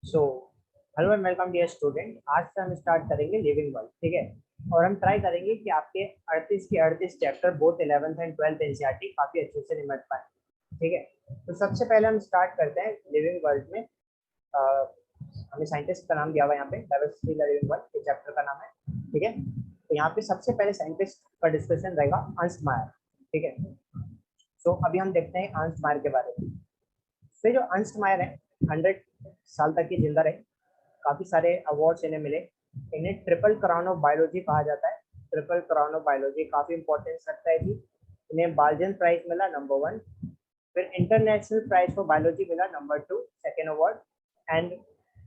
So hello and welcome dear student. आज से हम स्टार्ट करेंगे लिविंग वर्ल्ड, ठीक है। और हम ट्राई करेंगे कि आपके 38 के 38 chapter both 11th and 12th NCERT काफी अच्छे से निपट पाए, ठीक है। तो सबसे पहले हम स्टार्ट करते हैं लिविंग वर्ल्ड में। हमें साइंटिस्ट का नाम दिया हुआ है यहाँ पे, डाइवर्सिटी द लिविंग वर्ल्ड, ये चैप्टर का नाम है, ठीक है। तो यहाँ पे सबसे पहले साइंटिस्ट का डिस्कशन रहेगा अर्नस्ट मायर, ठीक है। सो अभी हम देखते हैं अर्नस्ट मायर के बारे में। तो जो अर्नस्ट मायर है 100 साल तक ये जिंदा रहे, काफी सारे अवार्ड्स इन्हें मिले। इन्हें ट्रिपल क्राउन ऑफ बायोलॉजी कहा जाता है। ट्रिपल क्राउन ऑफ बायोलॉजी काफी इंपॉर्टेंस रखता है जी। इन्हें बाल्जन प्राइज मिला नंबर 1, फिर इंटरनेशनल प्राइज फॉर बायोलॉजी मिला number 2, second award, and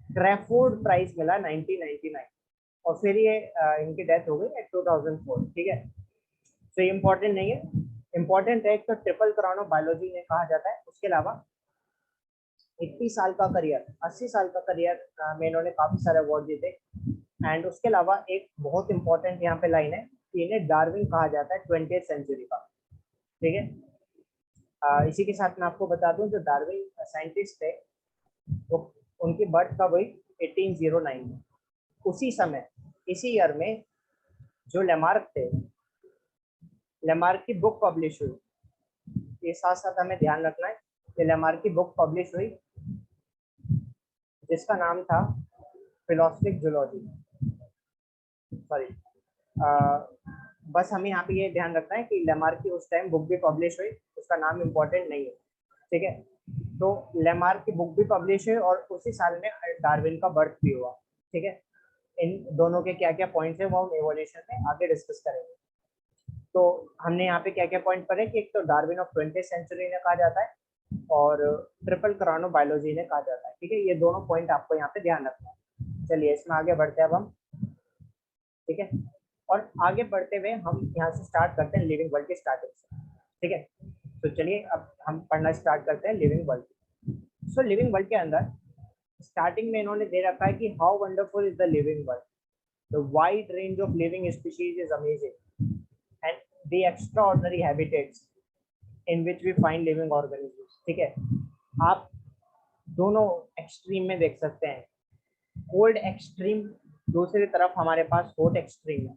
Crafoord prize मिला 1999। और फिर ये इनकी डेथ हो गई 2004, ठीक है। तो ये इंपॉर्टेंट नहीं है, इंपॉर्टेंट है तो ट्रिपल क्राउन ऑफ बायोलॉजी इन्हें कहा जाता है। उसके अलावा 80 साल का करियर, 80 साल का करियर में इन्होंने काफी सारे अवार्ड जीते। एंड उसके अलावा एक बहुत इंपॉर्टेंट यहाँ पे लाइन है कि इन्हें डार्विन कहा जाता है 20th सेंचुरी का, ठीक है। इसी के साथ मैं आपको बता दूं जो डार्विन साइंटिस्ट थे वो उनकी बर्थ कब हुई 1809 में। उसी समय इसी ईयर में जो लेमार्क थे, लेमार्क की बुक पब्लिश हुई। ये साथ साथ हमें ध्यान रखना है कि लेमार्क की बुक पब्लिश हुई जिसका नाम था फिलोसफिक जूलॉजी, सॉरी। बस हमें यहाँ पे ये ध्यान रखना है कि लेमार्क की उस टाइम बुक भी पब्लिश हुई, उसका नाम इम्पोर्टेंट नहीं है, ठीक है। तो लेमार्क की बुक भी पब्लिश हुई और उसी साल में डार्विन का बर्थ भी हुआ, ठीक है। इन दोनों के क्या क्या पॉइंट्स है वो हम एवोल्यूशन में आगे डिस्कस करेंगे। तो हमने यहाँ पे क्या क्या पॉइंट पढ़े कि एक तो डार्विन ऑफ 20th सेंचुरी ने कहा जाता है और ट्रिपल क्राउन ऑफ बायोलॉजी ने कहा जाता है, ठीक है। ये दोनों पॉइंट आपको यहाँ पे ध्यान रखना है। चलिए इसमें आगे बढ़ते हैं अब हम, ठीक है। और आगे बढ़ते हुए हम यहाँ से स्टार्ट करते हैं लिविंग वर्ल्ड की स्टार्टिंग से, ठीक है। तो चलिए अब हम पढ़ना स्टार्ट करते हैं living world. So living world के अंदर स्टार्टिंग में इन्होंने दे रखा है कि how wonderful is the living world, the wide range of living species is amazing and the extraordinary habitats in which we find living organisms, ठीक है। आप दोनों एक्सट्रीम में देख सकते हैं, कोल्ड एक्सट्रीम, दूसरी तरफ हमारे पास हॉट एक्सट्रीम है।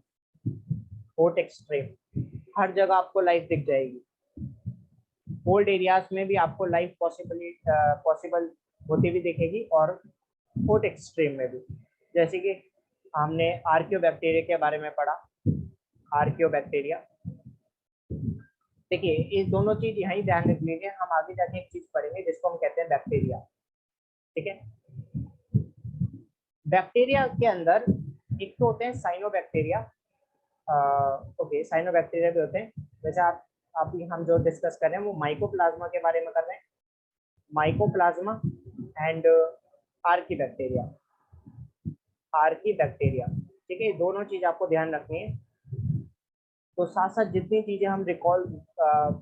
हॉट एक्सट्रीम हर जगह आपको लाइफ दिख जाएगी। कोल्ड एरियाज में भी आपको लाइफ पॉसिबल होती भी दिखेगी और हॉट एक्सट्रीम में भी। जैसे कि हमने आर्कियोबैक्टीरिया के बारे में पढ़ा। आर्कियोबैक्टीरिया, देखिए ये दोनों चीज यहाँ ही ध्यान रख लीजिए। हम आगे जाके एक चीज पढ़ेंगे जिसको हम कहते हैं बैक्टीरिया, ठीक है। बैक्टीरिया के अंदर एक तो होते हैं साइनोबैक्टीरिया, ओके, साइनोबैक्टीरिया भी होते हैं। वैसे आप हम जो डिस्कस कर रहे हैं वो माइकोप्लाज्मा के बारे में कर रहे हैं, माइकोप्लाज्मा एंड आर्कीबैक्टीरिया, आर्कीबैक्टीरिया, ठीक है। दोनों चीज आपको ध्यान रखनी है। तो साथ साथ जितनी चीजें हम रिकॉल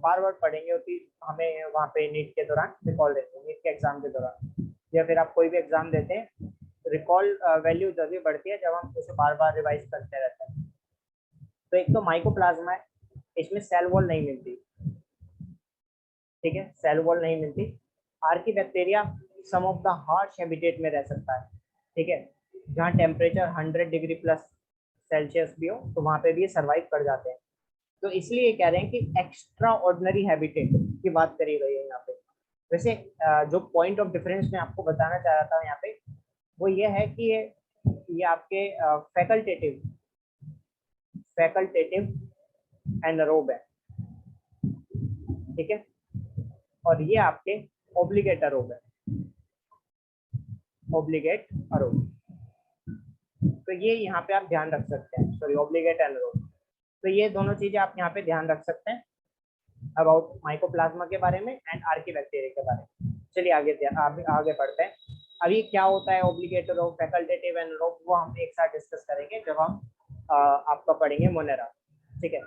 फॉरवर्ड पढ़ेंगे उतनी हमें वहाँ पे नीट के दौरान रिकॉल देते हैं, नीट के एग्जाम के दौरान या फिर आप कोई भी एग्जाम देते हैं, रिकॉल वैल्यू तभी बढ़ती है जब हम उसे बार बार रिवाइज करते रहते हैं। तो एक तो माइकोप्लाज्मा है, इसमें सेल वॉल नहीं मिलती, ठीक है, सेल वॉल नहीं मिलती। Archaebacteria some of the harsh habitat में रह सकता है, ठीक है, जहाँ टेम्परेचर 100 डिग्री प्लस सेल्सियस भी हो तो वहाँ पे भी ये सर्वाइव कर जाते हैं। तो इसलिए कह रहे हैं कि एक्स्ट्रा ऑर्डिनरी हैबिटेट की बात करी गई है यहाँ पे। वैसे जो पॉइंट ऑफ डिफरेंस मैं आपको बताना चाह रहा था यहाँ पे वो ये है कि ये आपके फैकल्टेटिव फैकल्टेटिव एनारोब है, ठीक है, और ये आपके ऑब्लिगेट अरोब है, ऑब्लिगेट अरोब। तो ये यहाँ पे आप ध्यान रख सकते हैं, सॉरी ऑब्लिगेट एनारोब। तो ये दोनों चीजें आप यहाँ पे ध्यान रख सकते हैं अबाउट माइकोप्लाज्मा के बारे में एंड आर्कीबैक्टीरिया के बारे में। चलिए आगे बढ़ते हैं। अभी क्या होता है ऑब्लिगेट अरोब, फैकल्टेटिव एनारोब, वो हम एक साथ डिस्कस करेंगे जब हम आपका पढ़ेंगे मोनेरा, ठीक है।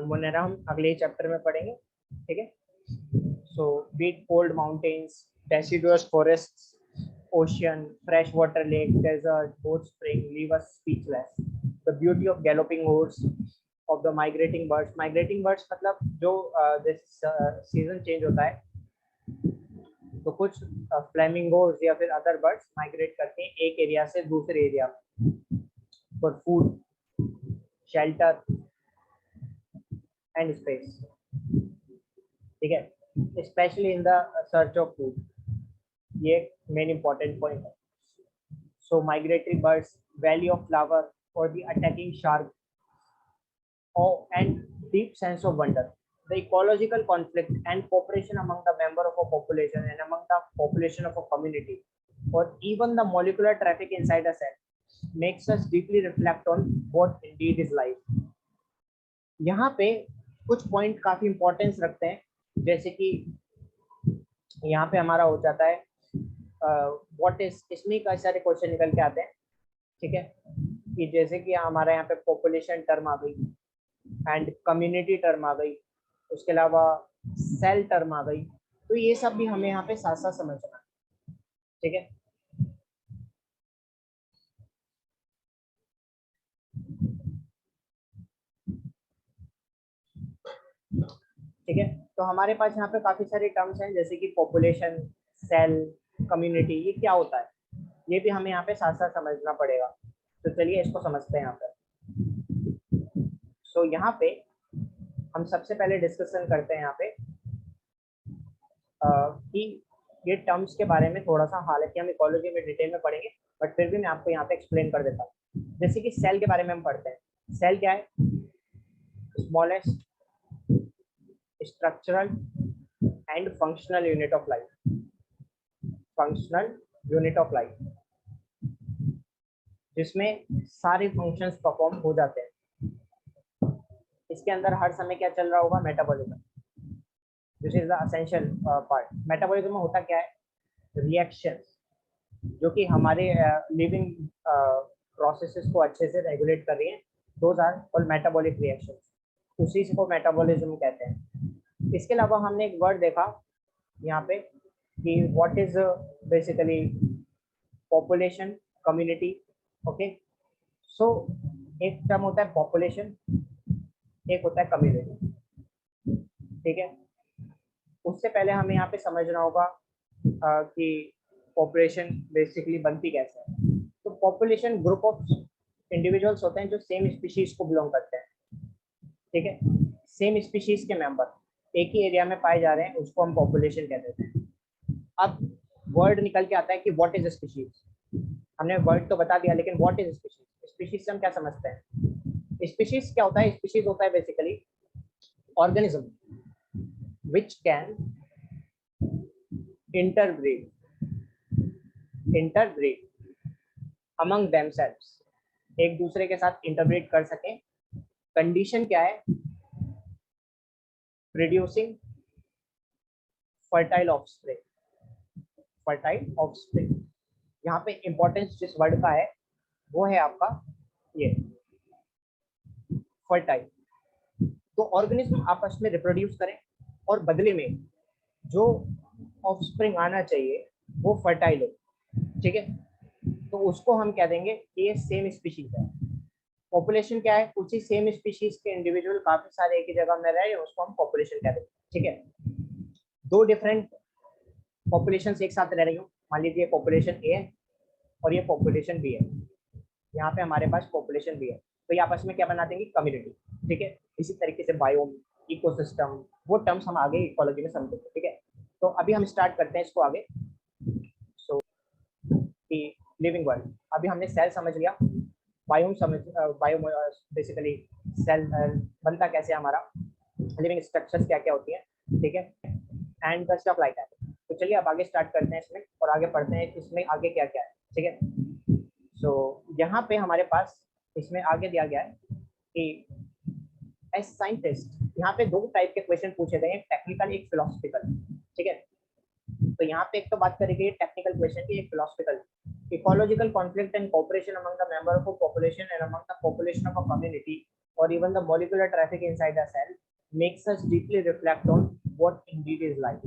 मोनेरा हम अगले चैप्टर में पढ़ेंगे, ठीक है। So beat cold mountains, deciduous forests, ocean, freshwater lake, desert, hot spring leave us speechless. The beauty of galloping horse, of the migrating birds. Migrating birds मतलब जो सीजन चेंज होता है तो कुछ फ्लेमिंगोज या फिर अदर बर्ड्स माइग्रेट करते हैं एक एरिया से दूसरे area for food, shelter and space, ठीक है, specially in the search of food, ये मेन इंपॉर्टेंट पॉइंट है। So migratory birds valley of flower और the attacking shark and deep sense of wonder. The ecological conflict and cooperation among the member of a population and among the population of a community, or even the molecular traffic inside a cell, makes us deeply reflect on what indeed is life. यहाँ पे कुछ point काफी importance रखते हैं, जैसे कि यहाँ पे हमारा हो जाता है व्हाट इज, इसमें कई सारे क्वेश्चन निकल के आते हैं, ठीक है, कि जैसे कि हमारे यहाँ पे पॉपुलेशन टर्म आ गई एंड कम्युनिटी टर्म आ गई, उसके अलावा सेल टर्म आ गई, तो ये सब भी हमें यहाँ पे साथ साथ समझना है, ठीक है। ठीक है, तो हमारे पास यहाँ पे काफी सारे टर्म्स हैं, जैसे कि पॉपुलेशन, सेल, कम्युनिटी, ये क्या होता है, ये भी हमें यहाँ पे साथ साथ समझना पड़ेगा। तो चलिए इसको समझते हैं यहाँ पे। सो यहाँ पे हम सबसे पहले डिस्कशन करते हैं यहाँ पे कि ये टर्म्स के बारे में थोड़ा सा, हालांकि हम इकोलॉजी में डिटेल में पढ़ेंगे, बट फिर भी मैं आपको यहाँ पे एक्सप्लेन कर देता हूँ। जैसे कि सेल के बारे में हम पढ़ते हैं। सेल क्या है? Smallest structural and functional unit of life, functional unit of life, जिसमें सारे फंक्शंस परफॉर्म हो जाते हैं। इसके अंदर हर समय क्या चल रहा होगा? Metabolism, this is the essential part. Metabolism में होता क्या है? रिएक्शंस जो कि हमारे लिविंग प्रोसेसेस को अच्छे से रेगुलेट कर रही हैं, those are called metabolic reactions, उसी को मेटाबॉलिज्म कहते हैं। इसके अलावा हमने एक वर्ड देखा यहाँ पे कि what is basically population, community, okay. So एक टर्म होता है पॉपुलेशन, एक होता है कम्युनिटी, ठीक है। उससे पहले हमें यहाँ पे समझना होगा कि पॉपुलेशन बेसिकली बनती कैसे है। तो पॉपुलेशन ग्रुप ऑफ इंडिविजुअल्स होते हैं जो सेम स्पीशीज को बिलोंग करते हैं, ठीक है। सेम स्पीशीज के मेंबर एक ही एरिया में पाए जा रहे हैं, उसको हम पॉपुलेशन कह देते हैं। अब वर्ड निकल के आता है कि व्हाट इज स्पीशीज। हमने वर्ड तो बता दिया, लेकिन व्हाट इज स्पीशीज? स्पीशीज से हम क्या समझते हैं? स्पीशीज क्या होता है? स्पीशीज होता है basically organism which can interbreed among themselves, एक दूसरे के साथ इंटरब्रीड कर सके। कंडीशन क्या है? Producing fertile offspring, fertile offspring. यहाँ पे इंपॉर्टेंस जिस वर्ड का है वो है आपका ये फर्टाइल। तो ऑर्गेनिज्म आपस में रिप्रोड्यूस करें और बदले में जो ऑफस्प्रिंग आना चाहिए वो फर्टाइल हो, ठीक है। तो उसको हम कह देंगे कि ये सेम स्पीशीज है। पॉपुलेशन क्या है? उसी सेम स्पीशीज के इंडिविजुअल काफी सारे एक ही जगह में रहे, उसको हम पॉपुलेशन कह देंगे, ठीक है। दो डिफरेंट पॉपुलेशन एक साथ रह रही हो, मान लीजिए पॉपुलेशन ए है और ये पॉपुलेशन बी है, यहाँ पे हमारे पास पॉपुलेशन बी है, तो ये आपस में क्या बना देंगे? कम्युनिटी, ठीक है। इसी तरीके से बायोम, इकोसिस्टम, वो टर्म्स हम आगे इकोलॉजी में समझेंगे, ठीक है। तो अभी हम स्टार्ट करते हैं इसको आगे। सो कि लिविंग वर्ल्ड, अभी हमने सेल समझ लिया, बायोम समझ, बायोम बेसिकली सेल बनता कैसे हमारा, लिविंग स्ट्रक्चर्स क्या क्या होती है, ठीक है, and the stuff like that. तो चलिए अब आगे स्टार्ट करते हैं इसमें और आगे पढ़ते हैं इसमें आगे क्या क्या है, ठीक है। सो यहाँ पे हमारे पास इसमें आगे दिया गया है कि एज साइंटिस्ट, यहाँ पे दो टाइप के क्वेश्चन पूछे गए हैं, टेक्निकल, एक फिलोसफिकल, ठीक है। तो यहाँ पे एक तो बात करेंगे टेक्निकल क्वेश्चन की, एक philosophical. Ecological conflict and cooperation among the member of a population and among the population of a community और even the molecular traffic inside a cell makes us deeply reflect on what indeed is life.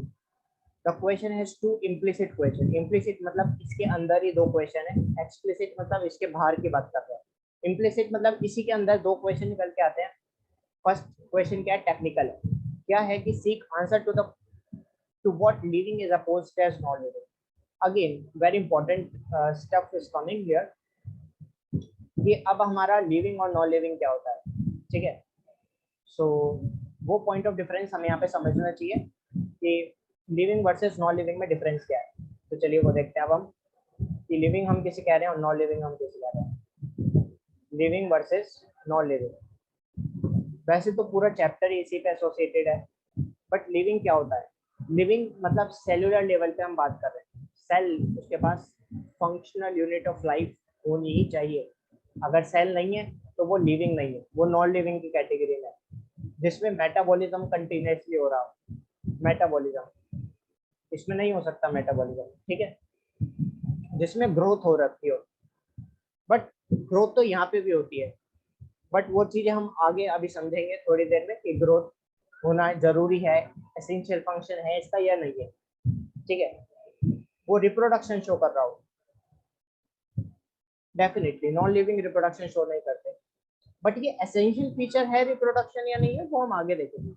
The question has two implicit question. Implicit मतलब इसके अंदर ही दो question है, explicit मतलब इसके बाहर की बात कर रहे हैं। इम्प्लिसिट मतलब इसी के अंदर दो क्वेश्चन निकल के आते हैं। फर्स्ट क्वेश्चन क्या है? टेक्निकल है, क्या है कि seek answer to the to what living is opposed as non-living. Again, very important stuff is coming here कि अब हमारा लिविंग और नॉन लिविंग क्या होता है, ठीक है. सो वो पॉइंट ऑफ डिफरेंस हमें यहाँ पे समझना चाहिए कि लिविंग वर्सेस नॉन लिविंग में डिफरेंस क्या है. तो चलिए वो देखते हैं अब हम कि लिविंग हम किसे कह रहे हैं और नॉन लिविंग हम किसे कह रहे हैं. लिविंग वर्सेस नॉन लिविंग, वैसे तो पूरा चैप्टर इसी पे एसोसिएटेड है, बट लिविंग क्या होता है. लिविंग मतलब सेलुलर लेवल पे हम बात कर रहे हैं. सेल, उसके पास फंक्शनल यूनिट ऑफ लाइफ होनी ही चाहिए. अगर सेल नहीं है तो वो लिविंग नहीं है, वो नॉन लिविंग की कैटेगरी में है, जिसमें मेटाबॉलिज्म कंटिन्यूसली हो रहा हो. मेटाबॉलिज्म इसमें नहीं हो सकता, मेटाबॉलिज्म, ठीक है, जिसमें ग्रोथ हो रखी हो. बट ग्रोथ तो यहाँ पे भी होती है, बट वो चीजें हम आगे अभी समझेंगे थोड़ी देर में कि ग्रोथ होना जरूरी है, एसेंशियल फंक्शन है इसका या नहीं है, ठीक है. वो रिप्रोडक्शन शो कर रहा हो, definitely non living reproduction show नहीं करते, बट ये एसेंशियल फीचर है रिप्रोडक्शन या नहीं है वो हम आगे देखेंगे,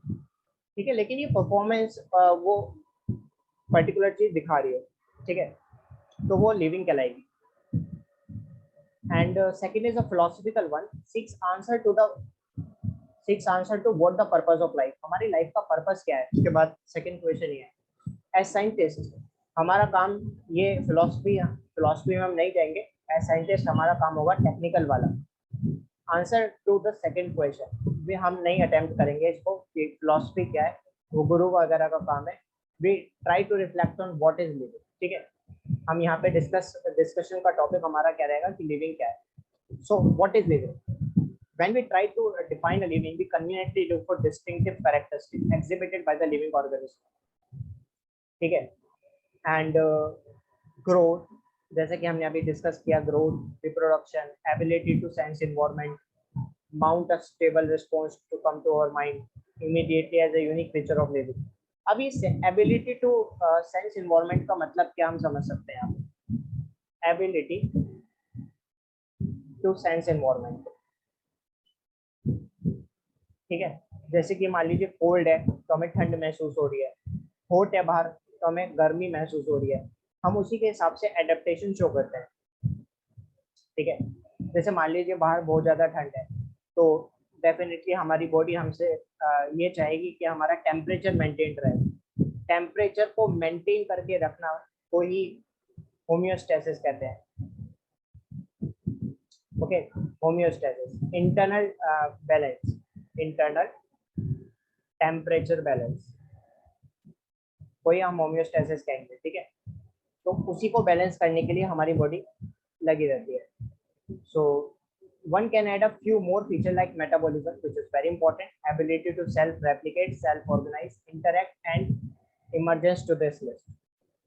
ठीक है. लेकिन ये परफॉर्मेंस वो पर्टिकुलर चीज दिखा रही है, ठीक है, तो वो लिविंग कहलाएगी. And second is a philosophical one, seeks answer to what the purpose of life. हमारी लाइफ का पर्पस क्या है. उसके बाद सेकंड क्वेश्चन ये है, एज साइंटिस्ट हमारा काम, ये फिलोसफी में हम नहीं जाएंगे, एज साइंटिस्ट हमारा काम होगा टेक्निकल वाला. Answer to the second question भी हम नहीं अटेम्प्ट करेंगे इसको कि फिलोसफी क्या है, वो गुरु वगैरह का काम है. We try to reflect on what is living, ठीक है. हम यहाँ पे डिस्कशन का टॉपिक हमारा क्या रहेगा कि लिविंग क्या है. So what is living. When we try to define a living, we conveniently look for distinctive characteristics exhibited by the living organism, ठीक है. एंड ग्रोथ, जैसे कि हमने अभी डिस्कस किया, growth, reproduction, ability to sense environment, mount a stable response to come to our mind immediately as a unique feature of living. अब इस ability to sense environment का मतलब क्या हम समझ सकते हैं. एबिलिटी टू सेंस एनवायरनमेंट, ठीक है. जैसे कि मान लीजिए कोल्ड है तो हमें ठंड महसूस हो रही है, हॉट है बाहर तो हमें गर्मी महसूस हो रही है. हम उसी के हिसाब से एडेप्टेशन शो करते हैं, ठीक है. जैसे मान लीजिए बाहर बहुत ज़्यादा ठंड है तो डेफिनेटली हमारी बॉडी हमसे ये चाहेगी कि हमारा टेम्परेचर मेंटेन रहे. टेम्परेचर को मेंटेन करके रखना को ही होम्योस्टेसिस कहते हैं. Okay, homeostasis, internal balance, internal temperature balance को ही हम होम्योस्टेसिस कहेंगे, ठीक है. तो उसी को बैलेंस करने के लिए हमारी बॉडी लगी रहती है. सो one can add a few more features like metabolism, which is very important, ability to self-replicate, self-organize, interact, and emergence to this list.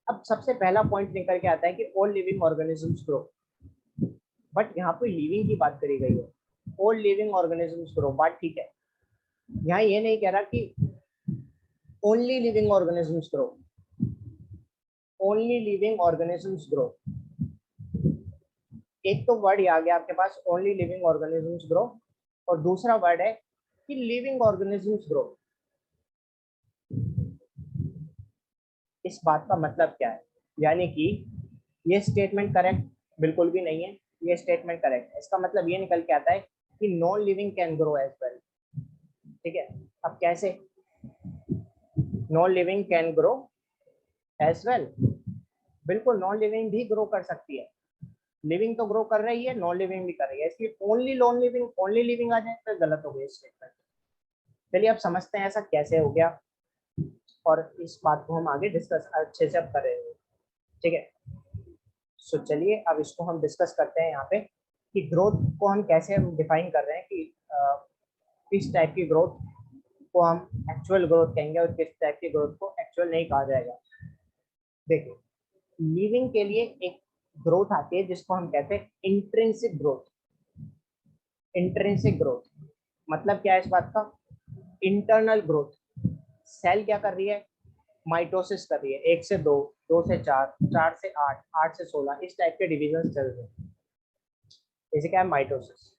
अब सबसे पहला पॉइंट निकल के आता है कि all living organisms grow, but यहाँ पे लिविंग की बात करी गई है. all living organisms grow, बात ठीक है. यहाँ ये नहीं कह रहा कि only living organisms grow, only living organisms grow. एक तो वर्ड आ गया आपके पास, ओनली लिविंग ऑर्गेनिजम्स ग्रो, और दूसरा वर्ड है कि लिविंग ऑर्गेनिजम्स ग्रो. इस बात का मतलब क्या है, यानी कि ये स्टेटमेंट करेक्ट बिल्कुल भी नहीं है, ये स्टेटमेंट करेक्ट है. इसका मतलब ये निकल के आता है कि non living can grow as well, ठीक है. अब कैसे non living can grow as well, बिल्कुल नॉन लिविंग भी ग्रो कर सकती है. लिविंग तो ग्रो कर रही है, नॉन लिविंग भी कर रही है, इसलिए only non living, only living आ जाए तो गलत हो गया स्टेटमेंट. चलिए अब समझते हैं ऐसा कैसे हो गया, और इस बात को हम आगे डिस्कस अच्छे से अब करेंगे, ठीक है. सो चलिए अब इसको हम डिस्कस करते हैं यहाँ पे कि ग्रोथ को हम कैसे डिफाइन कर रहे हैं, कि किस टाइप की ग्रोथ को हम एक्चुअल ग्रोथ कहेंगे और किस टाइप की ग्रोथ को एक्चुअल नहीं कहा जाएगा. देखिए, लिविंग के लिए एक ग्रोथ आती है जिसको हम कहते हैं इंट्रिंसिक ग्रोथ. इंट्रिंसिक ग्रोथ मतलब क्या है इस बात का, इंटरनल ग्रोथ. सेल क्या कर रही है, माइटोसिस कर रही है, 1 से 2, 2 से 4, 4 से 8, 8 से 16, इस टाइप के डिविजन चल रहे हैं. इसे क्या है, माइटोसिस.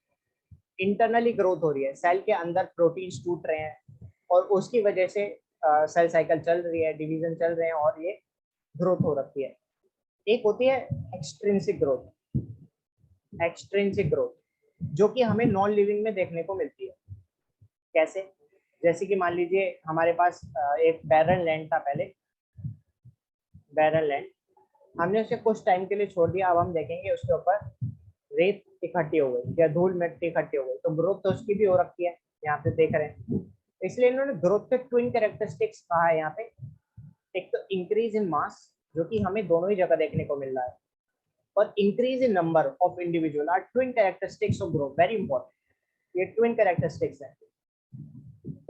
इंटरनली ग्रोथ हो रही है, सेल के अंदर प्रोटीन्स टूट रहे हैं और उसकी वजह से सेल साइकिल चल रही है, डिवीजन चल रहे हैं और ये ग्रोथ हो रखी है। एक होती है एक्सट्रिंसिक ग्रोथ, एक्सट्रिंसिक ग्रोथ जो कि हमें नॉन लिविंग में देखने को मिलती है। कैसे? जैसे कि मान लीजिए हमारे पास एक बैरन लैंड था पहले, बैरन लैंड हमने उसे कुछ टाइम के लिए छोड़ दिया, अब हम देखेंगे उसके ऊपर रेत इकट्ठी हो गई या धूल मिट्टी इकट्ठी हो गई, तो ग्रोथ तो उसकी भी हो रखी है, यहाँ पे देख रहे हैं। इसलिए इन्होंने ग्रोथ के ट्विन कैरेक्टरिस्टिक्स कहा है यहाँ पे। एक तो इंक्रीज इन मास जो कि हमें दोनों ही जगह देखने को मिल रहा है, और increase in number of individual are twin characteristics of growth, very important. ये ट्विन कैरेक्टरिस्टिक्स है।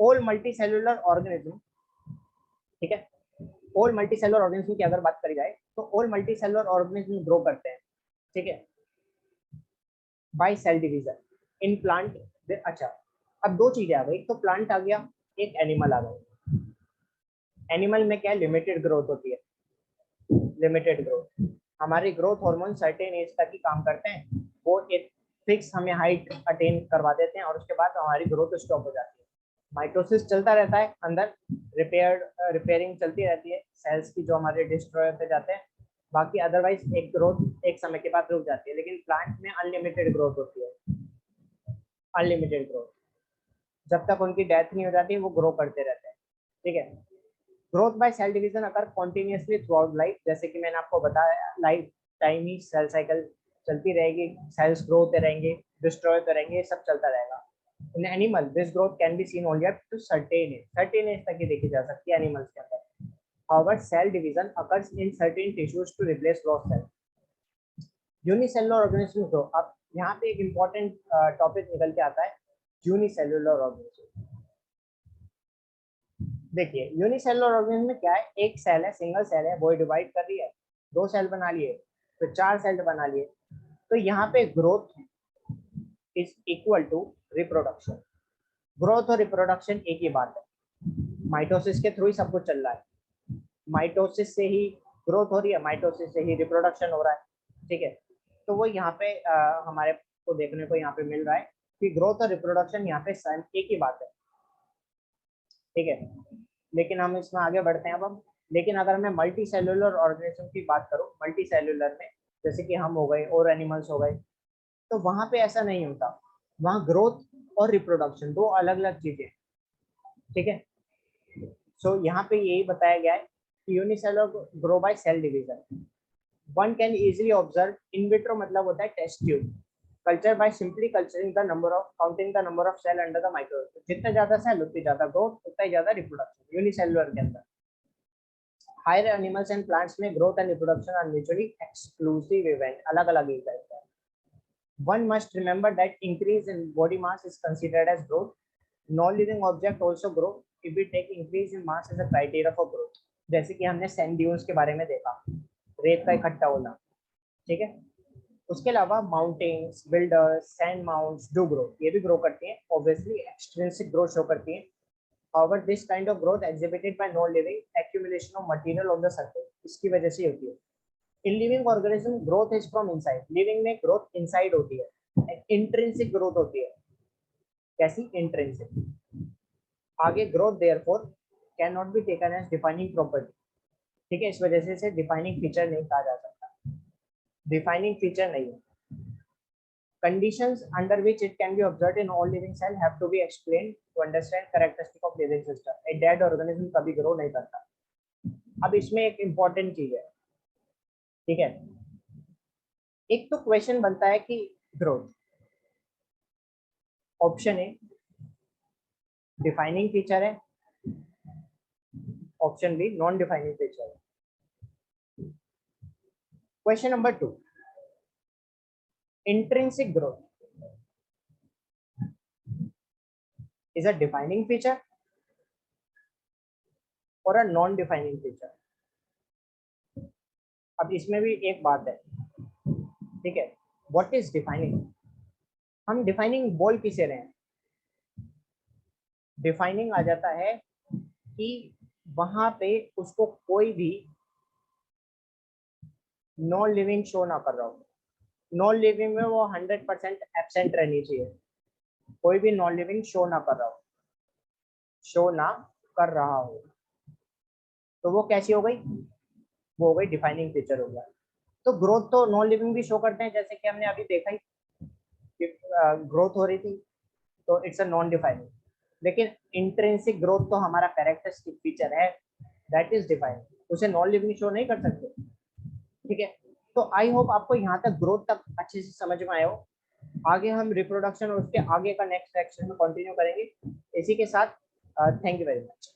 ऑल मल्टीसेलुलर ऑर्गेनिज्म, ठीक है, ऑल मल्टीसेलुलर ऑर्गेनिज्म की अगर बात करी जाए तो ऑल मल्टीसेलुलर ऑर्गेनिज्म ग्रो करते हैं, ठीक है, by cell division in plant. अच्छा, अब दो चीजें आ गई, तो प्लांट आ गया, एक एनिमल आ गया। एनिमल में क्या लिमिटेड ग्रोथ होती है, लिमिटेड ग्रोथ। हमारी ग्रोथ हार्मोन सर्टेन एज तक ही काम करते हैं, वो एक फिक्स हमें हाइट अटेन करवा देते हैं और उसके बाद हमारी ग्रोथ स्टॉप हो जाती है। माइटोसिस चलता रहता है अंदर, रिपेयरिंग चलती रहती है सेल्स की जो हमारे डिस्ट्रॉय होते जाते हैं, बाकी अदरवाइज एक ग्रोथ एक समय के बाद रुक जाती है। लेकिन प्लांट में अनलिमिटेड ग्रोथ होती है, अनलिमिटेड ग्रोथ, जब तक उनकी डेथ नहीं हो जाती वो ग्रो करते रहते हैं, ठीक है। Growth by cell division occur continuously throughout life, जैसे कि मैंने आपको बताया लाइफ टाइम ही सेल साइकिल चलती रहेगी, सेल्स ग्रो होते रहेंगे, डिस्ट्रॉय होते रहेंगे, सब चलता रहेगा। In animal this growth can be seen only up to certain age, certain age तक ही देखी जा सकती है एनिमल्स के अंदर। However, cell division occurs in certain tissues to replace lost cells. Unicellular organism grow. अब यहाँ पे एक इम्पोर्टेंट टॉपिक निकल के आता है, यूनिसेलुलर ऑर्गेनिज्म। देखिए यूनिसेलुलर ऑर्गेनिज्म में क्या है, एक सेल है, सिंगल सेल है, वो डिवाइड कर रही है, दो सेल बना लिए, फिर चार सेल बना लिए, तो यहाँ पे growth is equal to reproduction. Growth और रिप्रोडक्शन एक ही बात है, माइटोसिस के थ्रू ही सब कुछ चल रहा है, माइटोसिस से ही ग्रोथ हो रही है, माइटोसिस से ही रिप्रोडक्शन हो रहा है, ठीक है। तो वो यहाँ पे हमारे को देखने को यहाँ पे मिल रहा है कि ग्रोथ और रिप्रोडक्शन यहाँ पे सेम एक ही बात है, ठीक है। लेकिन हम इसमें आगे बढ़ते हैं अब हम। लेकिन अगर मैं मल्टी सेलुलर ऑर्गेनिज्म की बात करूँ, मल्टी सेलुलर में जैसे कि हम हो गए और एनिमल्स हो गए, तो वहां पे ऐसा नहीं होता, वहाँ ग्रोथ और रिप्रोडक्शन दो अलग अलग चीजें, ठीक है। सो यहाँ पे यही बताया गया है कि unicellular grow by cell division. One can easily observe in vitro, मतलब होता है test tube culture, by simply culturing the number of counting the number of cell under the microscope. जितना ज्यादा सेल उतनी ज्यादा ग्रोथ, उतना ही ज्यादा रिप्रोडक्शन यूनिसेलुलर के अंदर। हायर एनिमल्स एंड प्लांट्स में growth and reproduction are mutually exclusive event, अलग अलग इवेंट है। One must remember that increase in body mass is considered as growth. Non-living object also grow if we take increase in mass as a criteria for growth. जैसे कि हमने sand dunes के बारे में देखा, रेत का इकट्ठा होना, ठीक है। उसके अलावा mountains, builders, sand mounts do grow, ये भी ग्रो करती हैं, ऑब्वियसली एक्सट्रिंसिक ग्रोथ शो करती हैं। However, this kind of growth exhibited by non-living accumulation of material on the surface, इसकी वजह से होती है। In living organism growth is from inside, living में ग्रोथ इनसाइड होती है, इंट्रिंसिक ग्रोथ होती है। कैसी? इंट्रिंसिक। आगे growth therefore can not be taken as defining property, ठीक है, इस वजह से इसे डिफाइनिंग फीचर नहीं कहा जा सकता, डिफाइनिंग फीचर नहीं है। Conditions under which it can be observed in all living cell have to be explained to understand characteristic of living system. A dead organism कभी ग्रो नहीं करता। अब इसमें एक इंपॉर्टेंट चीज है, ठीक है। एक तो क्वेश्चन बनता है कि growth, option A defining feature है, option B non defining feature है। Question number 2, intrinsic growth is a defining feature और अ नॉन डिफाइनिंग फीचर। अब इसमें भी एक बात है, ठीक है, व्हाट इज डिफाइनिंग। हम डिफाइनिंग बोल किसे रहे हैं? डिफाइनिंग आ जाता है कि वहां पे उसको कोई भी नॉन लिविंग शो ना कर रहा हो, नॉन लिविंग में वो 100% एब्सेंट रहनी चाहिए, कोई भी नॉन लिविंग शो ना कर रहा हो, शो ना कर रहा हो, तो वो कैसी हो गई, वो हो गई डिफाइनिंग फीचर हो गया। तो ग्रोथ तो नॉन लिविंग भी शो करते हैं, जैसे कि हमने अभी देखा ही ग्रोथ हो रही थी, तो इट्स अ नॉन डिफाइनिंग। लेकिन इंट्रिंसिक ग्रोथ तो हमारा कैरेक्टरिस्टिक फीचर है, दैट इज डिफाइनिंग, उसे नॉन लिविंग शो नहीं कर सकते। ठीक है, तो आई होप आपको यहाँ तक ग्रोथ तक अच्छे से समझ में आया हो। आगे हम रिप्रोडक्शन और उसके आगे का नेक्स्ट सेक्शन में कंटिन्यू करेंगे इसी के साथ। Thank you very much.